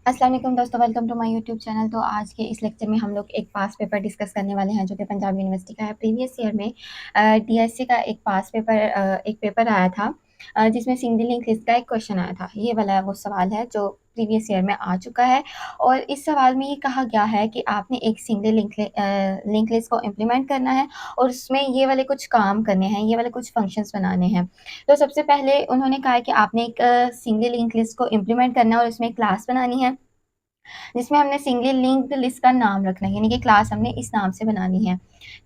अस्सलाम वालेकुम दोस्तों, welcome to my YouTube channel. तो आज के इस लेक्चर में हम लोग एक पास पेपर डिस्कस करने वाले हैं जो कि पंजाब यूनिवर्सिटी का है। प्रीवियस ईयर में डीएससी का एक पास पेपर एक पेपर आया था जिसमें सिंगल लिंक लिस्ट का एक क्वेश्चन आया था। ये वाला वो सवाल है जो प्रीवियस ईयर में आ चुका है और इस सवाल में ये कहा गया है कि आपने एक सिंगल लिंक लिस्ट को इम्प्लीमेंट करना है और उसमें ये वाले कुछ काम करने हैं, ये वाले कुछ फंक्शंस बनाने हैं। तो सबसे पहले उन्होंने कहा है कि आपने एक सिंगल लिंक लिस्ट को इम्प्लीमेंट करना है और उसमें क्लास बनानी है जिसमें हमने सिंगल लिंक्ड लिस्ट का नाम रखना है, यानी कि क्लास हमने इस नाम से बनानी है।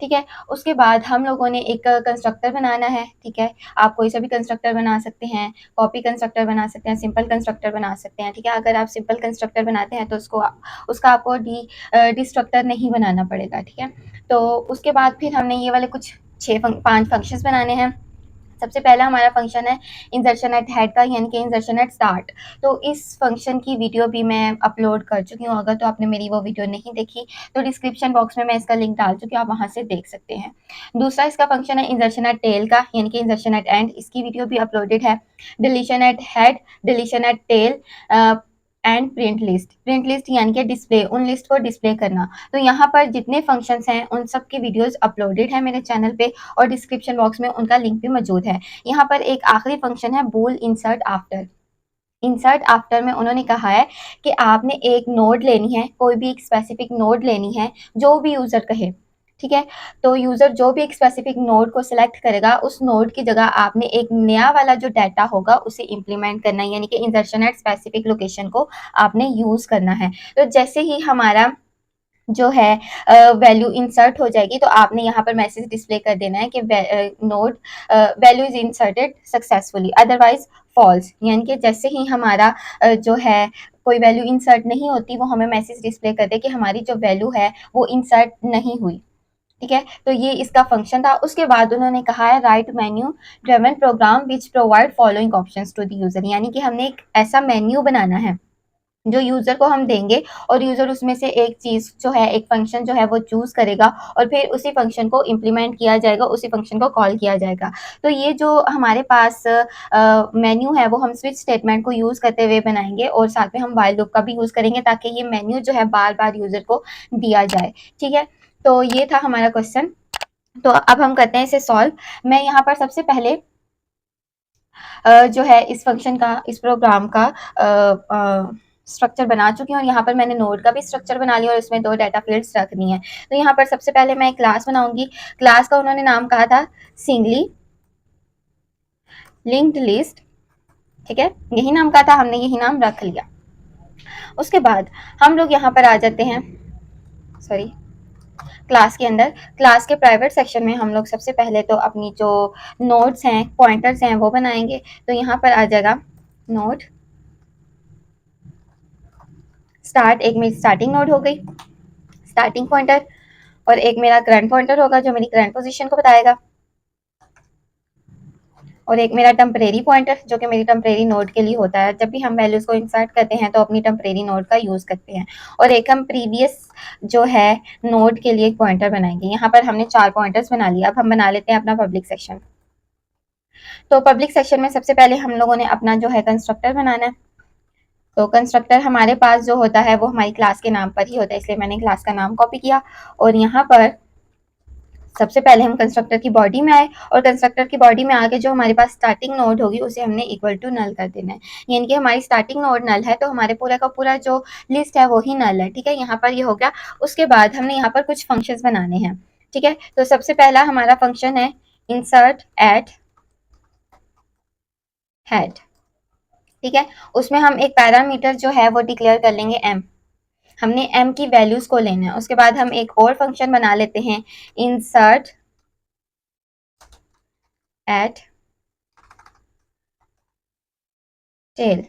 ठीक है, उसके बाद हम लोगों ने एक कंस्ट्रक्टर बनाना है। ठीक है, आप कोई सा भी कंस्ट्रक्टर बना सकते हैं, कॉपी कंस्ट्रक्टर बना सकते हैं, सिंपल कंस्ट्रक्टर बना सकते हैं। ठीक है, अगर आप सिंपल कंस्ट्रक्टर बनाते हैं तो उसका आपको डिस्ट्रक्टर नहीं बनाना पड़ेगा। ठीक है, तो उसके बाद फिर हमने ये वाले कुछ 5 फंक्शंस बनाने हैं। सबसे पहला हमारा फंक्शन है इंसर्शन एट हेड का, यानी कि इंसर्शन एट स्टार्ट। तो इस फंक्शन की वीडियो भी मैं अपलोड कर चुकी हूँ। अगर तो आपने मेरी वो वीडियो नहीं देखी तो डिस्क्रिप्शन बॉक्स में मैं इसका लिंक डाल चुकी हूँ, आप वहाँ से देख सकते हैं। दूसरा इसका फंक्शन है इंसर्शन एट टेल का, यानी कि इंसर्शन एट एंड। इसकी वीडियो भी अपलोडेड है। Deletion at head, deletion eight tell and print list यानी कि डिस्प्ले, उन लिस्ट को डिस्प्ले करना। तो यहाँ पर जितने फंक्शंस हैं उन सब की वीडियोस अपलोडेड है मेरे चैनल पे और डिस्क्रिप्शन बॉक्स में उनका लिंक भी मौजूद है। यहाँ पर एक आखिरी फंक्शन है बूल इंसर्ट आफ्टर। इंसर्ट आफ्टर में उन्होंने कहा है कि आपने एक नोड लेनी है, कोई भी एक स्पेसिफिक नोड लेनी है जो भी यूजर कहे। ठीक है, तो यूजर जो भी एक स्पेसिफिक नोड को सिलेक्ट करेगा उस नोड की जगह आपने एक नया वाला जो डाटा होगा उसे इंप्लीमेंट करना है, यानी कि इंसर्शन एट स्पेसिफिक लोकेशन को आपने यूज करना है। तो जैसे ही हमारा जो है वैल्यू इंसर्ट हो जाएगी तो आपने यहाँ पर मैसेज डिस्प्ले कर देना है कि node value is inserted successfully, otherwise false. यानी कि जैसे ही हमारा जो है कोई वैल्यू इंसर्ट नहीं होती वो हमें मैसेज डिस्प्ले कर दे कि हमारी जो वैल्यू है वो इंसर्ट नहीं हुई। ठीक है, तो ये इसका फंक्शन था। उसके बाद उन्होंने कहा है write menu driven program which provide following options to the user, यानी कि हमने एक ऐसा मेन्यू बनाना है जो यूजर को हम देंगे और यूजर उसमें से एक चीज जो है, एक फंक्शन जो है वो चूज करेगा और फिर उसी फंक्शन को इम्प्लीमेंट किया जाएगा, उसी फंक्शन को कॉल किया जाएगा। तो ये जो हमारे पास मेन्यू है वो हम स्विच स्टेटमेंट को यूज करते हुए बनाएंगे और साथ में हम व्हाइल लूप का भी यूज करेंगे ताकि ये मेन्यू जो है बार बार यूजर को दिया जाए। ठीक है, तो ये था हमारा क्वेश्चन। तो अब हम करते हैं इसे सॉल्व। मैं यहाँ पर सबसे पहले जो है इस फंक्शन का, इस प्रोग्राम का स्ट्रक्चर बना चुकी हूँ और यहाँ पर मैंने नोड का भी स्ट्रक्चर बना लिया और इसमें 2 डाटा फील्ड्स रखनी है। तो यहाँ पर सबसे पहले मैं एक क्लास बनाऊंगी। क्लास का उन्होंने नाम कहा था सिंगली लिंक्ड लिस्ट। ठीक है, यही नाम कहा था, हमने यही नाम रख लिया। उसके बाद हम लोग यहाँ पर आ जाते हैं, सॉरी, क्लास के अंदर। क्लास के प्राइवेट सेक्शन में हम लोग सबसे पहले तो अपनी जो नोड्स हैं, पॉइंटर्स हैं वो बनाएंगे। तो यहाँ पर आ जाएगा नोड स्टार्ट, एक मेरी स्टार्टिंग नोड हो गई, स्टार्टिंग पॉइंटर, और एक मेरा करंट पॉइंटर होगा जो मेरी करंट पोजीशन को बताएगा, और एक मेरा टेम्परेरी पॉइंटर जो कि मेरी टेम्परेरी नोड के लिए होता है। जब भी हम वैल्यूज को इंसर्ट करते हैं तो अपनी टेम्परेरी नोड का यूज करते हैं। और एक हम प्रीवियस जो है नोड के लिए एक पॉइंटर बनाएंगे। यहाँ पर हमने 4 पॉइंटर्स बना लिया। अब हम बना लेते हैं अपना पब्लिक सेक्शन। तो पब्लिक सेक्शन में सबसे पहले हम लोगों ने अपना जो है कंस्ट्रक्टर बनाना है। तो कंस्ट्रक्टर हमारे पास जो होता है वो हमारी क्लास के नाम पर ही होता है, इसलिए मैंने क्लास का नाम कॉपी किया और यहाँ पर सबसे पहले हम कंस्ट्रक्टर की बॉडी में आए और कंस्ट्रक्टर की बॉडी में आके जो हमारे पास स्टार्टिंग नोड होगी उसे हमने इक्वल टू नल कर देना है, यानी कि हमारी स्टार्टिंग नोड नल है तो हमारे पूरा का पूरा जो लिस्ट है वो ही नल है। ठीक है, यहाँ पर ये हो गया। उसके बाद हमने यहाँ पर कुछ फंक्शंस बनाने हैं। ठीक है, तो सबसे पहला हमारा फंक्शन है इंसर्ट एट हेड। ठीक है, उसमें हम एक पैरामीटर जो है वो डिक्लेयर कर लेंगे एम। हमने एम की वैल्यूज को लेना है। उसके बाद हम एक और फंक्शन बना लेते हैं इंसर्ट एट टेल।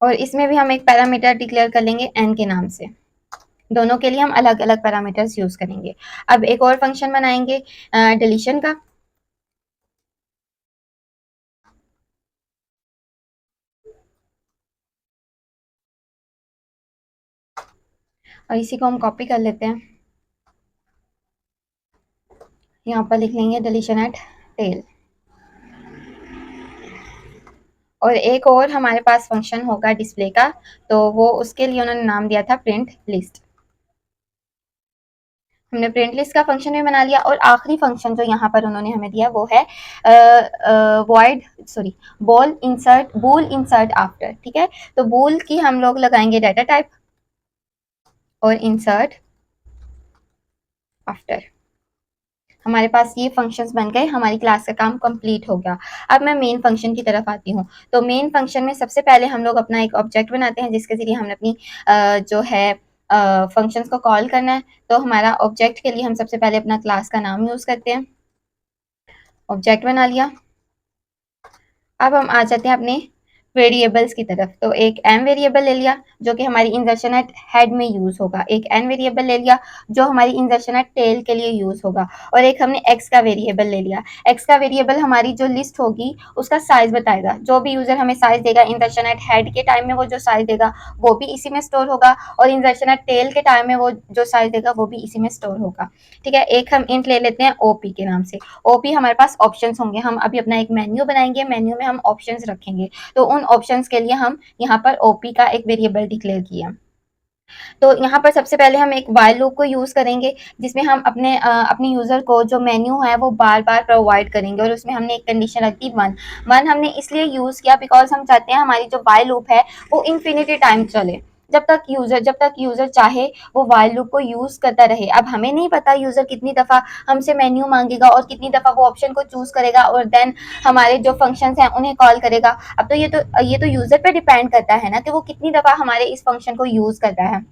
और इसमें भी हम एक पैरामीटर डिक्लेयर कर लेंगे एन के नाम से। दोनों के लिए हम अलग अलग पैरामीटर्स यूज करेंगे। अब एक और फंक्शन बनाएंगे डिलीशन का। और इसी को हम कॉपी कर लेते हैं, यहाँ पर लिख लेंगे डिलीशन एट टेल। और एक और हमारे पास फंक्शन होगा डिस्प्ले का, तो वो उसके लिए उन्होंने नाम दिया था प्रिंट लिस्ट। हमने प्रिंट लिस्ट का फंक्शन भी बना लिया। और आखिरी फंक्शन जो यहाँ पर उन्होंने हमें दिया वो है वॉइड सॉरी बूल इंसर्ट आफ्टर। ठीक है, तो बूल की हम लोग लगाएंगे डाटा टाइप और इंसर्ट आफ्टर। हमारे पास ये फंक्शंस बन गए, हमारी क्लास का काम कंप्लीट हो गया। अब मैं मेन फंक्शन की तरफ आती हूँ। तो मेन फंक्शन में सबसे पहले हम लोग अपना एक ऑब्जेक्ट बनाते हैं जिसके जरिए हमने अपनी जो है फंक्शंस को कॉल करना है। तो हमारा ऑब्जेक्ट के लिए हम सबसे पहले अपना क्लास का नाम यूज करते हैं। ऑब्जेक्ट बना लिया। अब हम आ जाते हैं अपने वेरिएबल्स की तरफ। तो एक एम वेरिएबल ले लिया जो कि हमारी इंजर्शन एट हेड में यूज होगा, एक एन वेरिएबल ले लिया जो हमारी इंजर्शन एट टेल के लिए यूज होगा, और एक हमने एक्स का वेरिएबल ले लिया। एक्स का वेरिएबल हमारी जो लिस्ट होगी उसका साइज बताएगा। जो भी यूजर हमें साइज देगा इंजर्शन एट हेड के टाइम में वो जो साइज देगा वो भी इसी में स्टोर होगा, और इंजर्शन एट टेल के टाइम में वो जो साइज देगा वो भी इसी में स्टोर होगा। ठीक है, एक हम इंट ले लेते हैं ओपी के नाम से। ओपी हमारे पास ऑप्शंस होंगे, हम अभी अपना एक मेन्यू बनाएंगे, मेन्यू में हम ऑप्शंस रखेंगे। तो उन ऑप्शंस के लिए हम यहाँ पर ओपी का एक वेरिएबल डिक्लेयर किया। तो यहाँ पर सबसे पहले हम एक वाइल लूप को यूज करेंगे जिसमें हम अपने यूजर को जो मेन्यू है वो बार बार प्रोवाइड करेंगे, और उसमें हमने एक कंडीशन रख दी वन। वन हमने इसलिए यूज किया बिकॉज हम चाहते हैं हमारी जो वाइल लूप है वो इन्फिनिटी टाइम चले, जब तक यूजर चाहे वो वाइल लूप को यूज करता रहे। अब हमें नहीं पता यूजर कितनी दफा हमसे मेन्यू मांगेगा और कितनी दफा वो ऑप्शन को चूज करेगा और देन हमारे जो फंक्शंस हैं उन्हें कॉल करेगा। अब तो ये तो यूजर पे डिपेंड करता है ना कि वो कितनी दफा हमारे इस फंक्शन को यूज करता है।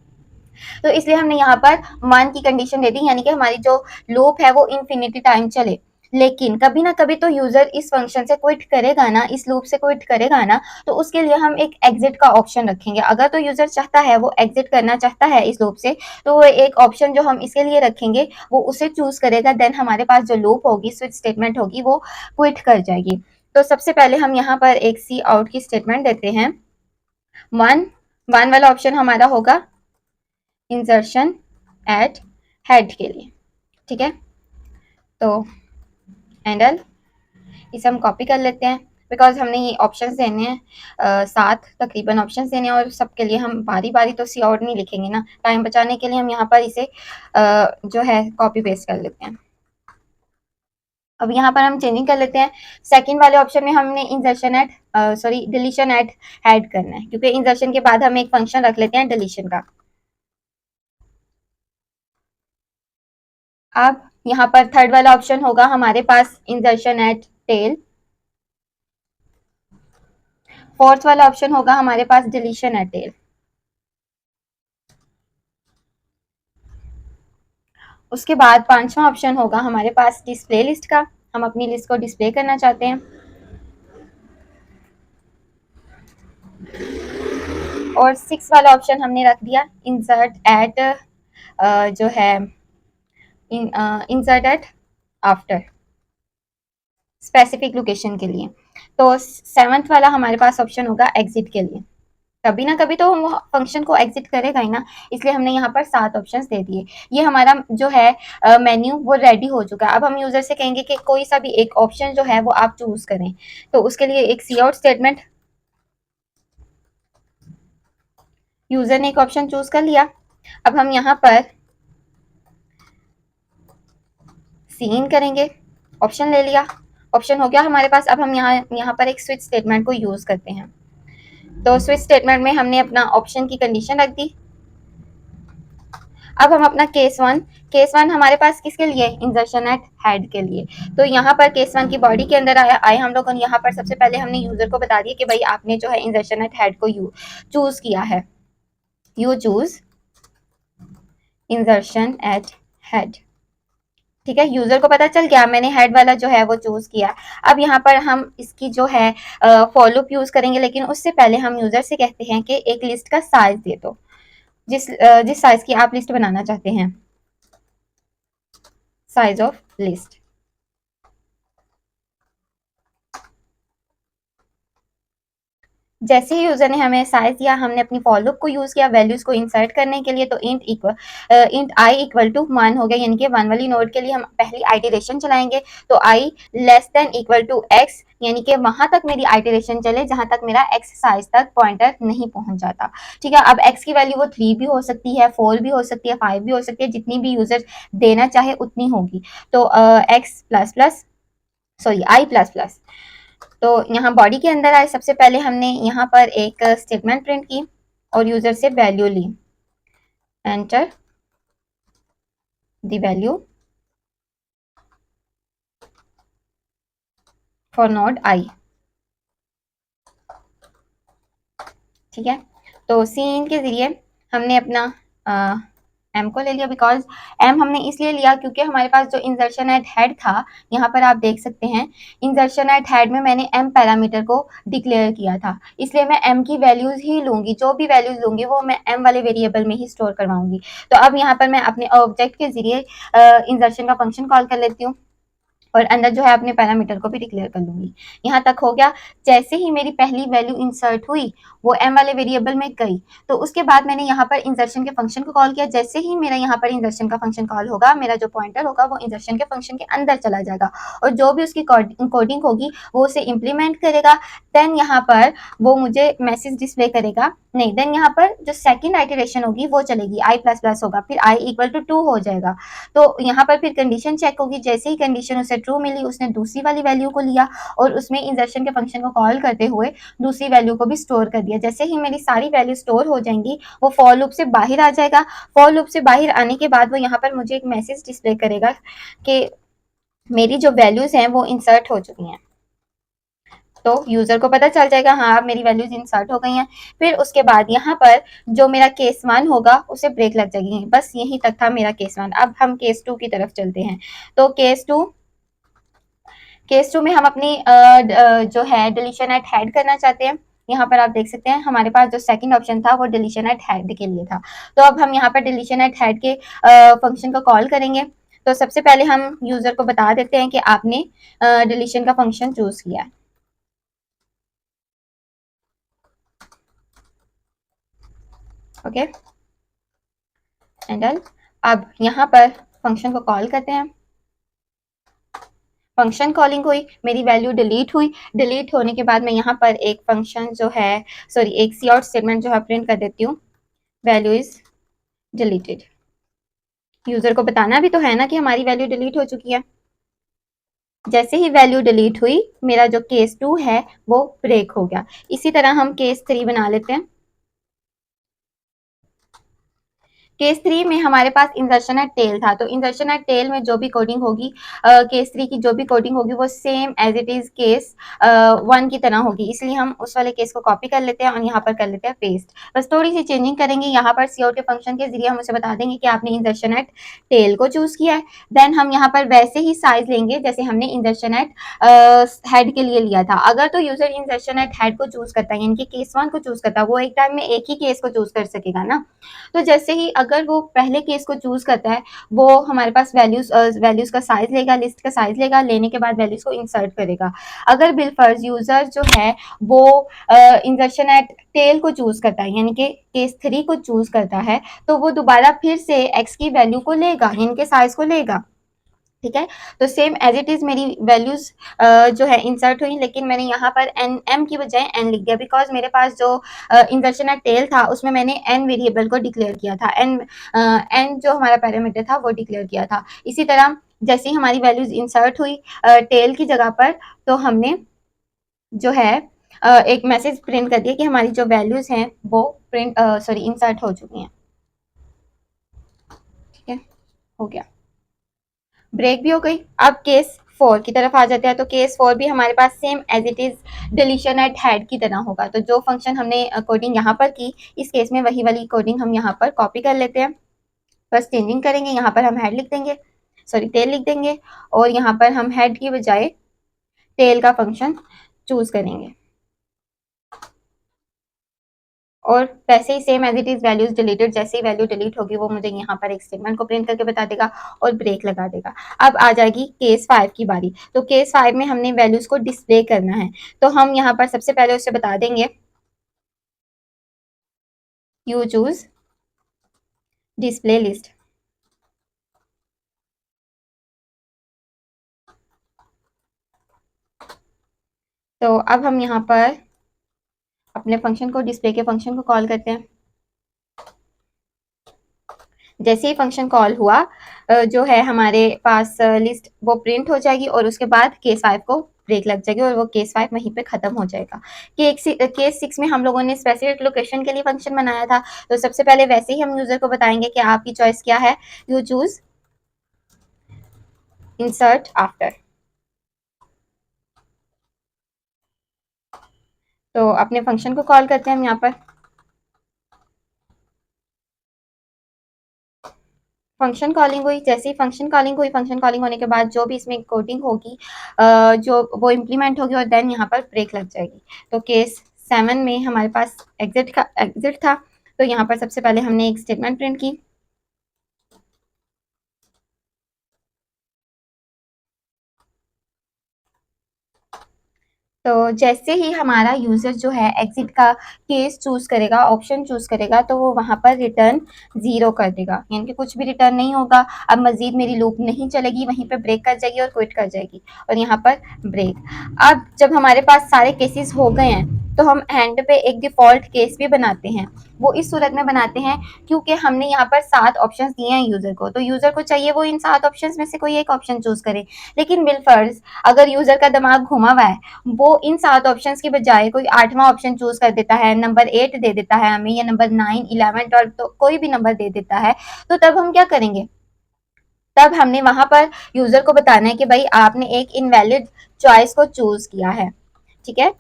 तो इसलिए हमने यहाँ पर वन की कंडीशन दे दी, यानी कि हमारी जो लूप है वो इन्फिनिटी टाइम चले। लेकिन कभी ना कभी तो यूजर इस फंक्शन से क्विट करेगा ना, इस लूप से क्विट करेगा ना, तो उसके लिए हम एक एग्जिट का ऑप्शन रखेंगे। अगर तो यूजर चाहता है, वो एग्जिट करना चाहता है इस लूप से, तो वो एक ऑप्शन जो हम इसके लिए रखेंगे वो उसे चूज करेगा, देन हमारे पास जो लूप होगी, स्विच स्टेटमेंट होगी, वो क्विट कर जाएगी। तो सबसे पहले हम यहाँ पर एक सी आउट की स्टेटमेंट देते हैं। वन वन वाला ऑप्शन हमारा होगा इंसर्शन एट हेड के लिए। ठीक है, तो हैंडल इसे हम कॉपी कर लेते हैं बिकॉज हमने ये ऑप्शंस देने हैं, 7 तकरीबन ऑप्शंस देने हैं, और सबके लिए हम बारी बारी तो सी आउट नहीं लिखेंगे ना, टाइम बचाने के लिए हम यहाँ पर इसे जो है कॉपी पेस्ट कर लेते हैं। अब यहाँ पर हम चेंजिंग कर लेते हैं। सेकंड वाले ऑप्शन में हमने insertion at deletion at head करना है, क्योंकि इंसर्शन के बाद हम एक फंक्शन रख लेते हैं डिलीशन का। अब यहाँ पर थर्ड वाला ऑप्शन होगा हमारे पास इंसर्शन एट टेल। फोर्थ वाला ऑप्शन होगा हमारे पास डिलीशन एट टेल। उसके बाद पांचवा ऑप्शन होगा हमारे पास डिस्प्ले लिस्ट का, हम अपनी लिस्ट को डिस्प्ले करना चाहते हैं। और सिक्स वाला ऑप्शन हमने रख दिया इंसर्ट एट जो है insert at after specific location के लिए। तो सेवंथ वाला हमारे पास ऑप्शन होगा एग्जिट के लिए। कभी ना कभी तो वो फंक्शन को एग्जिट करेगा ही ना, इसलिए हमने यहाँ पर 7 ऑप्शंस दे दिए। ये हमारा जो है मेन्यू वो रेडी हो चुका है। अब हम यूजर से कहेंगे कि कोई सा भी एक ऑप्शन जो है वो आप चूज करें। तो उसके लिए एक सी आउट स्टेटमेंट, यूजर ने एक ऑप्शन चूज कर लिया। अब हम यहाँ पर सी इन करेंगे, ऑप्शन ले लिया, ऑप्शन हो गया हमारे पास। अब हम यहाँ पर एक स्विच स्टेटमेंट को यूज करते हैं। तो स्विच स्टेटमेंट में हमने अपना ऑप्शन की कंडीशन रख दी। अब हम अपना केस वन हमारे पास किसके लिए, इंसर्शन एट हेड के लिए। तो यहाँ पर केस वन की बॉडी के अंदर आए हम लोग यहाँ पर सबसे पहले हमने यूजर को बता दिया कि भाई आपने जो है इंसर्शन एट हेड को चूज किया है, you choose insertion eight head. ठीक है, यूजर को पता चल गया मैंने हेड वाला जो है वो चूज किया। अब यहाँ पर हम इसकी जो है फॉलो यूज करेंगे, लेकिन उससे पहले हम यूजर से कहते हैं कि एक लिस्ट का साइज दे दो, जिस साइज की आप लिस्ट बनाना चाहते हैं, साइज ऑफ लिस्ट। जैसे ही यूजर ने हमें साइज दिया, हमने अपनी फॉर लूप को यूज किया वैल्यूज को इंसर्ट करने के लिए, तो इंट आई इक्वल टू 1 हो गया, यानी कि 1 वाली नोड के लिए हम पहली आइटरेशन चलाएंगे, तो I less than equal to X, यानी कि वहां तक मेरी आइटरेशन चले जहां तक मेरा एक्स साइज तक पॉइंटर नहीं पहुंच जाता। ठीक है, अब एक्स की वैल्यू वो 3 भी हो सकती है, 4 भी हो सकती है, 5 भी हो सकती है, जितनी भी यूजर देना चाहे उतनी होगी। तो x plus plus, sorry I plus plus, तो यहाँ बॉडी के अंदर आए, सबसे पहले हमने यहाँ पर एक स्टेटमेंट प्रिंट की और यूजर से वैल्यू ली, enter the value for node I. ठीक है, तो सीन के जरिए हमने अपना एम को ले लिया, बिकॉज एम हमने इसलिए लिया क्योंकि हमारे पास जो इंसर्शन एट हेड था, यहाँ पर आप देख सकते हैं इंसर्शन एट हेड में मैंने एम पैरामीटर को डिक्लेयर किया था, इसलिए मैं एम की वैल्यूज ही लूंगी, जो भी वैल्यूज लूंगी वो मैं एम वाले वेरिएबल में ही स्टोर करवाऊंगी। तो अब यहाँ पर मैं अपने ऑब्जेक्ट के जरिए इंसर्शन का फंक्शन कॉल कर लेती हूँ और अंदर जो है अपने पैरामीटर को भी डिक्लेयर कर लूंगी। यहाँ तक हो गया। जैसे ही मेरी पहली वैल्यू इंसर्ट हुई, वो एम वाले वेरिएबल में गई, तो उसके बाद मैंने यहाँ पर इंसर्शन के फंक्शन को कॉल किया। जैसे ही मेरा यहाँ पर इंसर्शन का फंक्शन कॉल होगा, मेरा जो पॉइंटर होगा वो इंसर्शन के फंक्शन के अंदर चला जाएगा और जो भी उसकी कोडिंग होगी वो उसे इम्प्लीमेंट करेगा। देन यहाँ पर वो मुझे मैसेज डिस्प्ले करेगा, नहीं, देन यहाँ पर जो सेकेंड आइटरेशन होगी वो चलेगी, आई प्लस प्लस होगा, फिर आई इक्वल टू 2 हो जाएगा। तो यहाँ पर फिर कंडीशन चेक होगी, जैसे ही कंडीशन उसे ट्रू मिली, उसने दूसरी वाली वैल्यू को लिया और उसमें इंसर्शन के फंक्शन को कॉल करते हुए दूसरी वैल्यू को भी स्टोर कर दिया। जैसे ही मेरी सारी वैल्यू स्टोर हो जाएंगी, वो फॉर लूप से बाहर आ जाएगा। फॉर लूप से बाहर आने के बाद वो यहाँ पर मुझे एक मैसेज डिस्प्ले करेगा कि मेरी जो वैल्यूज हैं वो इंसर्ट हो चुकी हैं। तो यूजर को पता चल जाएगा हाँ मेरी वैल्यूज इंसर्ट हो गई हैं। फिर उसके बाद यहाँ पर जो मेरा केस 1 होगा उसे ब्रेक लग जाएगी। बस यहीं तक था मेरा केस 1। अब हम केस 2 की तरफ चलते हैं। तो केस 2 में हम अपनी जो है डिलीशन एट हेड करना चाहते हैं। यहाँ पर आप देख सकते हैं हमारे पास जो सेकंड ऑप्शन था वो डिलीशन एट हेड के लिए था। तो अब हम यहाँ पर डिलीशन एट हेड के फंक्शन को कॉल करेंगे। तो सबसे पहले हम यूजर को बता देते हैं कि आपने डिलीशन का फंक्शन चूज किया है। ओके, एंड अब यहाँ पर फंक्शन को कॉल करते हैं। फंक्शन कॉलिंग हुई, मेरी वैल्यू डिलीट हुई। डिलीट होने के बाद मैं यहाँ पर एक फंक्शन जो है, सॉरी एक सी आउट स्टेटमेंट जो है प्रिंट कर देती हूँ, वैल्यू इज डिलीटेड। यूजर को बताना भी तो है ना कि हमारी वैल्यू डिलीट हो चुकी है। जैसे ही वैल्यू डिलीट हुई, मेरा जो केस 2 है वो ब्रेक हो गया। इसी तरह हम केस 3 बना लेते हैं। केस 3 में हमारे पास इंसर्शन एट टेल था, तो इंसर्शन एट टेल में जो भी कोडिंग होगी, केस 3 की जो भी कोडिंग होगी वो same as it is case 1 की तरह होगी। इसलिए हम उस वाले केस को कॉपी कर लेते हैं और यहाँ पर कर लेते हैं पेस्ट। बस थोड़ी सी चेंजिंग करेंगे। यहाँ पर सी आउट के फंक्शन के जरिए हम उसे बता देंगे कि आपने इंसर्शन एट टेल को चूज किया है। देन हम यहाँ पर वैसे ही साइज लेंगे जैसे हमने इंसर्शन एट हेड के लिए लिया था। अगर तो यूजर इंसर्शन एट हेड को चूज करता है, यानी कि केस 1 को चूज करता है, वो एक टाइम में एक ही केस को चूज कर सकेगा ना। तो जैसे ही अगर वो पहले केस को चूज करता है, वो हमारे पास वैल्यूज का साइज लेगा, लिस्ट का साइज लेगा, लेने के बाद वैल्यूज को इंसर्ट करेगा। अगर बिलफर्ज यूजर जो है वो इंसर्शन एट टेल को चूज करता है, यानी कि केस 3 को चूज करता है, तो वो दोबारा फिर से एक्स की वैल्यू को लेगा, यानी कि साइज को लेगा। ठीक है, तो सेम एज इट इज मेरी वैल्यूज जो है इंसर्ट हुई, लेकिन मैंने यहाँ पर एन एम की बजाय एन लिख दिया, बिकॉज मेरे पास जो इंसर्शन एट टेल था उसमें मैंने एन वेरिएबल को डिक्लेयर किया था, एन जो हमारा पैरामीटर था वो डिक्लेयर किया था। इसी तरह जैसे ही हमारी वैल्यूज इंसर्ट हुई टेल की जगह पर, तो हमने जो है एक मैसेज प्रिंट कर दिया कि हमारी जो वैल्यूज हैं वो इंसर्ट हो चुकी हैं। ठीक है, हो गया, ब्रेक भी हो गई। अब केस 4 की तरफ आ जाते हैं। तो केस 4 भी हमारे पास same as it is deletion at head की तरह होगा। तो जो फंक्शन हमने कोडिंग यहाँ पर की, इस केस में वही वाली कोडिंग हम यहाँ पर कॉपी कर लेते हैं। बस चेंजिंग करेंगे, यहाँ पर हम हेड लिख देंगे, सॉरी टेल लिख देंगे, और यहाँ पर हम हेड की बजाय टेल का फंक्शन चूज करेंगे। और वैसे ही same as it is values deleted, जैसे ही वैल्यू डिलीट होगी वो मुझे यहाँ पर एक स्टेटमेंट को प्रिंट करके बता देगा और ब्रेक लगा देगा। अब आ जाएगी केस 5 की बारी। तो केस 5 में हमने वैल्यूज को डिस्प्ले करना है। तो हम यहाँ पर सबसे पहले उसे बता देंगे यू चूज डिस्प्ले लिस्ट। तो अब हम यहाँ पर अपने फंक्शन को, डिस्प्ले के फंक्शन को कॉल करते हैं। जैसे ही फंक्शन कॉल हुआ, जो है हमारे पास लिस्ट वो प्रिंट हो जाएगी और उसके बाद केस 5 को ब्रेक लग जाएगी और वो केस 5 वहीं पे खत्म हो जाएगा। केस 6 में हम लोगों ने स्पेसिफिक लोकेशन के लिए फंक्शन बनाया था, तो सबसे पहले वैसे ही हम यूजर को बताएंगे कि आपकी चॉइस क्या है, यू चूज इंसर्ट आफ्टर। तो अपने फंक्शन को कॉल करते हैं हम यहाँ पर। फंक्शन कॉलिंग हुई, जैसे ही फंक्शन कॉलिंग हुई, फंक्शन कॉलिंग होने के बाद जो भी इसमें कोडिंग होगी, जो वो इम्प्लीमेंट होगी और देन यहाँ पर ब्रेक लग जाएगी। तो केस 7 में हमारे पास एग्जिट था, तो यहाँ पर सबसे पहले हमने एक स्टेटमेंट प्रिंट की। तो जैसे ही हमारा यूजर जो है एग्जिट का केस चूज करेगा, ऑप्शन चूज करेगा, तो वो वहां पर रिटर्न 0 कर देगा, यानी कि कुछ भी रिटर्न नहीं होगा। अब मजीद मेरी लूप नहीं चलेगी, वहीं पे ब्रेक कर जाएगी और क्विट कर जाएगी, और यहाँ पर ब्रेक। अब जब हमारे पास सारे केसेस हो गए हैं, तो हम एंड पे एक डिफॉल्ट केस भी बनाते हैं। वो इस सूरत में बनाते हैं क्योंकि हमने यहाँ पर 7 ऑप्शंस दिए हैं यूजर को, तो यूजर को चाहिए वो इन 7 ऑप्शंस में से कोई एक ऑप्शन चूज करे। लेकिन बिलफर्ज अगर यूजर का दिमाग घुमा हुआ है, वो इन 7 ऑप्शंस की बजाय कोई 8वां ऑप्शन चूज कर देता है, नंबर 8 दे देता है हमें, या नंबर 9, 11, 12, तो कोई भी नंबर दे देता है, तो तब हम क्या करेंगे? तब हमने वहां पर यूजर को बताना है कि भाई आपने एक इनवैलिड चॉइस को चूज किया है। ठीक है,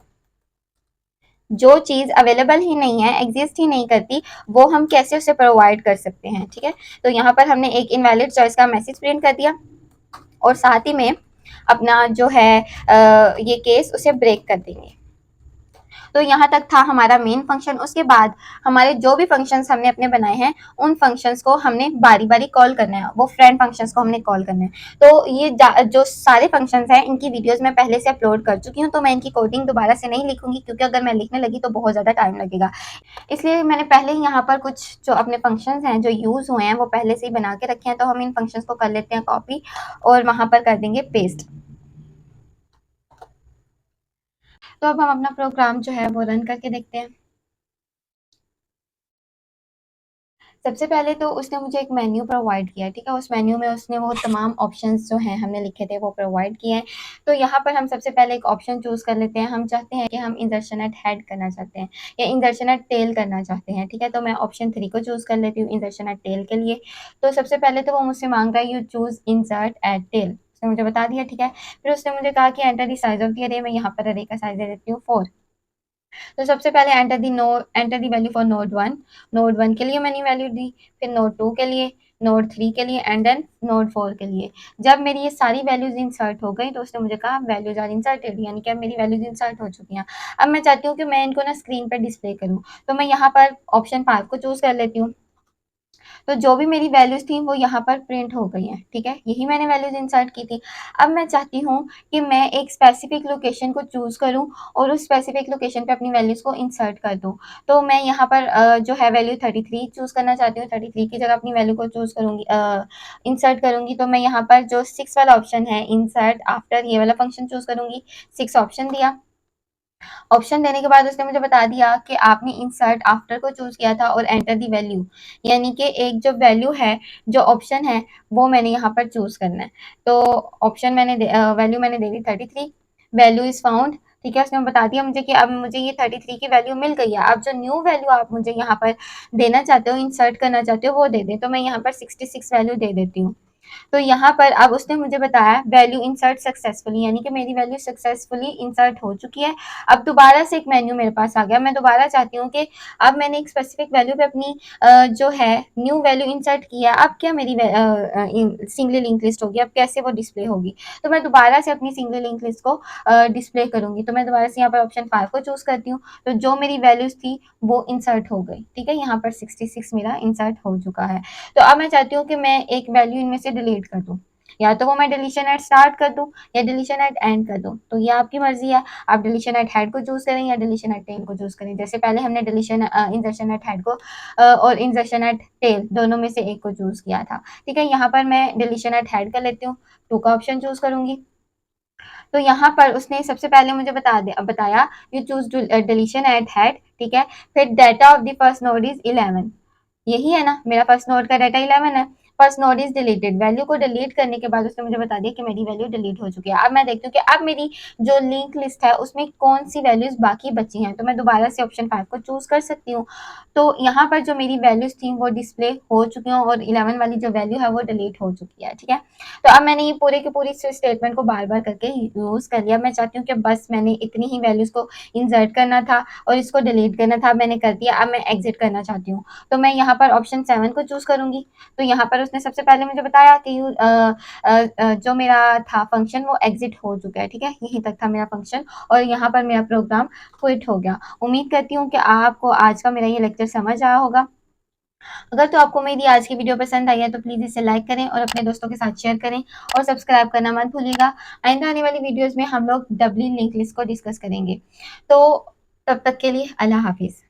जो चीज अवेलेबल ही नहीं है, एग्जिस्ट ही नहीं करती, वो हम कैसे उसे प्रोवाइड कर सकते हैं। ठीक है, तो यहाँ पर हमने एक इनवैलिड चॉइस का मैसेज प्रिंट कर दिया और साथ ही में अपना जो है ये केस उसे ब्रेक कर देंगे। तो यहाँ तक था हमारा मेन फंक्शन। उसके बाद हमारे जो भी फंक्शंस हमने अपने बनाए हैं, उन फंक्शंस को हमने बारी बारी कॉल करना है, वो फ्रेंड फंक्शंस को हमने कॉल करना है। तो ये जो सारे फंक्शंस हैं, इनकी वीडियोस मैं पहले से अपलोड कर चुकी हूँ, तो मैं इनकी कोडिंग दोबारा से नहीं लिखूंगी, क्योंकि अगर मैं लिखने लगी तो बहुत ज़्यादा टाइम लगेगा। इसलिए मैंने पहले ही यहाँ पर कुछ जो अपने फंक्शंस हैं जो यूज़ हुए हैं वो पहले से ही बना के रखे हैं, तो हम इन फंक्शंस को कर लेते हैं कॉपी और वहाँ पर कर देंगे पेस्ट। तो अब हम अपना प्रोग्राम जो है वो रन करके देखते हैं। सबसे पहले तो उसने मुझे एक मेन्यू प्रोवाइड किया, ठीक है। उस मेन्यू में उसने वो तमाम ऑप्शंस जो हैं हमने लिखे थे वो प्रोवाइड किए हैं। तो यहाँ पर हम सबसे पहले एक ऑप्शन चूज़ कर लेते हैं। हम चाहते हैं कि हम इंसर्शन एट हेड करना चाहते हैं या इंसर्शन एट टेल करना चाहते हैं, ठीक है। तो मैं ऑप्शन 3 को चूज़ कर लेती हूँ इंसर्शन एट टेल के लिए। तो सबसे पहले तो वो मुझसे मांग रहा है you choose insert eight tell, उसने मुझे बता दिया, ठीक है। फिर उसने मुझे कहा कि enter the size of the अरे, मैं यहाँ पर अरे का साइज दे देती हूँ 4। तो सबसे पहले enter the value for node 1 के लिए मैंने वैल्यू दी, फिर नोड 2 के लिए, नोड 3 के लिए एंड देन नोड 4 के लिए। जब मेरी ये सारी वैल्यूज इंसर्ट हो गई, तो उसने मुझे कहा वैल्यूज आर इंसर्टेड, यानी कि अब मेरी वैल्यूज इंसर्ट हो चुकी हैं। अब मैं चाहती हूँ कि मैं इनको ना स्क्रीन पर डिस्प्ले करूँ, तो मैं यहाँ पर ऑप्शन 5 को चूज कर लेती हूँ। तो जो भी मेरी वैल्यूज थी वो यहाँ पर प्रिंट हो गई हैं, ठीक है। यही मैंने वैल्यूज इंसर्ट की थी। अब मैं चाहती हूँ कि मैं एक स्पेसिफिक लोकेशन को चूज करूँ और उस स्पेसिफिक लोकेशन पे अपनी वैल्यूज को इंसर्ट कर दूँ। तो मैं यहाँ पर जो है वैल्यू 33 चूज करना चाहती हूँ। 33 की जगह अपनी वैल्यू को चूज करूंगी, इंसर्ट करूंगी। तो मैं यहाँ पर जो 6 वाला ऑप्शन है इंसर्ट आफ्टर, ये वाला फंक्शन चूज करूंगी। 6 ऑप्शन दिया। ऑप्शन देने के बाद उसने मुझे बता दिया कि आपने इंसर्ट आफ्टर को चूज किया था और एंटर दी वैल्यू, यानी कि एक जो वैल्यू है, जो ऑप्शन है, वो मैंने यहाँ पर चूज करना है। तो ऑप्शन वैल्यू मैंने दे दी 33, वैल्यू इज फाउंड, ठीक है। उसने बता दिया मुझे कि अब मुझे ये 33 की वैल्यू मिल गई है। अब जो न्यू वैल्यू आप मुझे यहाँ पर देना चाहते हो, इंसर्ट करना चाहते हो, वो दे दें। तो मैं यहाँ पर 66 वैल्यू दे देती हूँ। तो यहाँ पर अब उसने मुझे बताया वैल्यू इंसर्ट सक्सेसफुली, यानी कि मेरी वैल्यू सक्सेसफुली इंसर्ट हो चुकी है। अब दोबारा से एक मेन्यू मेरे पास आ गया। मैं दोबारा चाहती हूँ कि अब मैंने एक स्पेसिफिक वैल्यू पे अपनी जो है न्यू वैल्यू इंसर्ट की है, अब क्या मेरी सिंगल लिंक लिस्ट होगी, अब कैसे वो डिस्प्ले होगी। तो मैं दोबारा से अपनी सिंगल लिंक लिस्ट को डिस्प्ले करूंगी। तो मैं दोबारा से यहाँ पर ऑप्शन 5 को चूज करती हूँ। तो जो मेरी वैल्यूज थी वो इंसर्ट हो गई, ठीक है। यहाँ पर 66 मेरा इंसर्ट हो चुका है। तो अब मैं चाहती हूँ कि मैं एक वैल्यू इनमें से डिलीट कर दूँ। या तो वो मैं डिलीशन एट स्टार्ट कर दूँ या डिलीशन एट एंड कर दूँ, तो ये आपकी मर्ज़ी है। आप डिलीशन एट हेड को चूज़ करें या डिलीशन एट टेल को चूज़ करें। जैसे पहले हमने डिलीशन इंसर्शन एट हेड को और इंसर्शन एट टेल दोनों में से एक को चूज़ किया था, ठीक है। यहाँ पर मैं डिलीशन एट हेड कर लेती हूँ, 2 का ऑप्शन चूज़ करूँगी। तो यहाँ पर उसने सबसे पहले मुझे बताया you choose deletion at head, ठीक है। फिर data of the first node is 11, यही है ना, मेरा फर्स्ट नोड का डाटा 11 है। First node is deleted, value को डिलीट करने के बाद उसने मुझे बता दिया कि मेरी वैल्यू डिलीट हो चुकी है। अब मैं देखती हूँ कि अब मेरी जो लिंक लिस्ट है उसमें कौन सी वैल्यूज बाकी बची हैं, तो मैं दोबारा से ऑप्शन 5 को चूज कर सकती हूँ। तो यहाँ पर जो मेरी वैल्यूज थी वो डिस्प्ले हो चुकी हैं और 11 वाली जो वैल्यू है वो डिलीट हो चुकी है, ठीक है। तो अब मैंने ये पूरे की पूरी स्टेटमेंट को बार बार करके यूज कर लिया। मैं चाहती हूँ कि बस मैंने इतनी ही वैल्यूज को इंसर्ट करना था और इसको डिलीट करना था, मैंने कर दिया। अब मैं एग्जिट करना चाहती हूँ, तो मैं यहाँ पर ऑप्शन 7 को चूज करूंगी। तो यहाँ पर उसने सबसे पहले मुझे बताया कि जो मेरा था फंक्शन वो एग्जिट हो चुका है, ठीक है। यहीं तक था मेरा फंक्शन और यहाँ पर मेरा प्रोग्राम क्विट हो गया। उम्मीद करती हूँ कि आपको आज का मेरा ये लेक्चर समझ आया होगा। अगर तो आपको मेरी आज की वीडियो पसंद आई है तो प्लीज़ इसे लाइक करें और अपने दोस्तों के साथ शेयर करें और सब्सक्राइब करना मत भूलिएगा। आइंदा आने वाली वीडियोज़ में हम लोग डबली लिंक लिस्ट को डिस्कस करेंगे। तो तब तक के लिए अल्लाह हाफ़िज़।